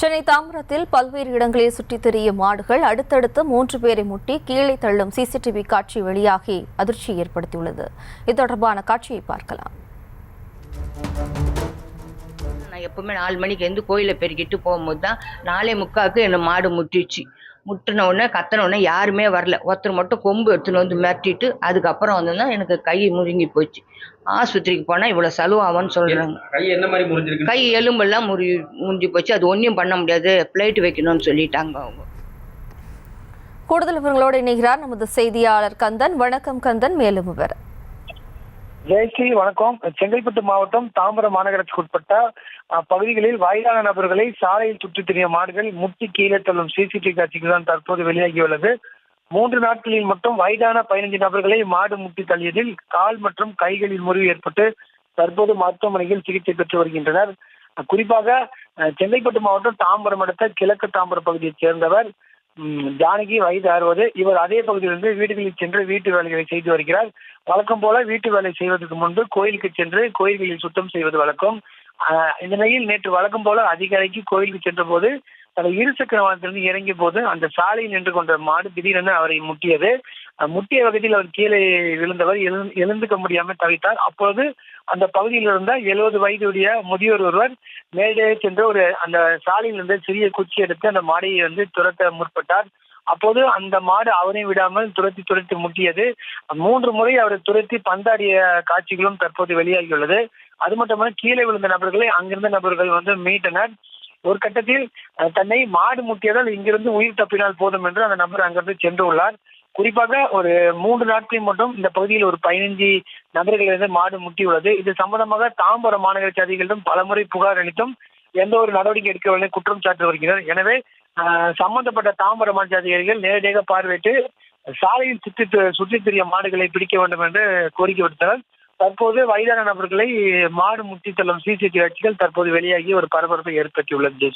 சென்னை தாம்பரத்தில் பல்வேறு இடங்களில் சுற்றித் திரியும் மாடுகள் அடுத்தடுத்து 3 பேரை முட்டி கீழே தள்ளும் சிசிடிவி காட்சி வெளியாகி அதிர்ச்சியை ஏற்படுத்தியுள்ளது. இது தொடர்பான காட்சியை பார்க்கலாம். நான் எப்பவுமே 4 மணிக்கு எந்த கோயிலை பெருக்கிட்டு போகும்போது தான் 4:45க்கு என்ன மாடு முட்டிச்சு. முட்டின உடனே கத்தின உடனே யாருமே வரல. ஒருத்தர் மட்டும் கொம்பு எடுத்துன்னு வந்து மிரட்டிட்டு அதுக்கப்புறம் வந்து எனக்கு கை முருங்கி போச்சு. ஆஸ்பத்திரிக்கு போனா இவ்வளவு செலவாகும்னு சொல்றாங்க. கை என்ன மாதிரி முறிஞ்சிருக்கு? கை எலும்பெல்லாம் முறிஞ்சு போச்சு. அது ஒன்றும் பண்ண முடியாது, பிளேட் வைக்கணும்னு சொல்லிட்டாங்க அவங்க. கூடுதல் விவரங்களோடு இணைகிறார் நமது செய்தியாளர் கந்தன். வணக்கம் கந்தன், மேலும் விவரம். ஜெயஸ்ரீ வணக்கம். செங்கல்பட்டு மாவட்டம் தாம்பரம் மாநகராட்சிக்கு உட்பட்ட பகுதிகளில் வயதான நபர்களை சாலையில் சுற்றித் திரிய மாடுகள் முட்டி கீழே தள்ளும் சிசிடிவி காட்சிகள் தான் தற்போது வெளியாகியுள்ளது. 3 நாட்களில் மட்டும் வயதான 15 நபர்களை மாடு முட்டி தள்ளியதில் கால் மற்றும் கைகளில் முறிவு ஏற்பட்டு தற்போது மருத்துவமனையில் சிகிச்சை பெற்று வருகின்றனர். குறிப்பாக செங்கல்பட்டு மாவட்டம் தாம்பரம் அடுத்த கிழக்கு தாம்பரம் பகுதியைச் சேர்ந்தவர் ஜானகி, வயது 60. இவர் அதே பகுதியிலிருந்து வீடுகளில் சென்று வீட்டு வேலைகளை செய்து வருகிறார். வழக்கம் போல வீட்டு வேலை செய்வதற்கு முன்பு கோயிலுக்கு சென்று கோயில்களில் சுத்தம் செய்வது வழக்கம். இந்த நிலையில் நேற்று வழக்கம் போல அதிகாலைக்கு கோயிலுக்கு சென்ற போது தனது இருசக்கர வாகனத்திலிருந்து இறங்கிய போது அந்த சாலையில் நின்று கொண்ட மாடு திடீரென அவரை முட்டியது. முட்டிய வகையில் அவர் கீழே விழுந்தவர் எழுந்துக்க முடியாமல் தவித்தார். அப்பொழுது அந்த பகுதியில் இருந்த 70 வயதுடைய முதியோர் ஒருவர் மேலே சென்று அந்த சாலையில் இருந்த சிறிய குச்சி எடுத்து அந்த மாடையை துரத்த முற்பட்டார். அப்போது அந்த மாடு அவரை விடாமல் துரத்தி முட்டியது. 3 முறை அவரை துரத்தி பந்தாடிய காட்சிகளும் தற்போது வெளியாகியுள்ளது. அது மட்டுமல்ல, கீழே விழுந்த நபர்களை அங்கிருந்த நபர்கள் மீட்டனர். ஒரு கட்டத்தில் தன்னை மாடு முட்டியதால் இங்கிருந்து உயிர் தப்பினால் போதும் என்று அந்த நபர் அங்கிருந்து சென்று உள்ளார். குறிப்பாக ஒரு 3 நாட்களில் மட்டும் இந்த பகுதியில் ஒரு 15 நபர்களிலிருந்து மாடு முட்டியுள்ளது. இது சம்பந்தமாக தாம்பரம் மாநகராட்சி அதிகாரிகளிடம் பலமுறை புகார் அளித்தும் எந்த ஒரு நடவடிக்கை எடுக்கவில்லை குற்றம் சாட்டி வருகிறார். எனவே சம்பந்தப்பட்ட தாம்பரம் மாநகராட்சி அதிகாரிகள் நேரடியாக பார்வையிட்டு சாலையில் சுற்றித் திரிய மாடுகளை பிடிக்க வேண்டும் என்று கோரிக்கை விடுத்தனர். தற்போது வயதான நபர்களை மாடு முட்டி தள்ளும் சிசிடிவி காட்சிகள் தற்போது வெளியாகி ஒரு பரபரப்பை ஏற்படுத்தியுள்ளது.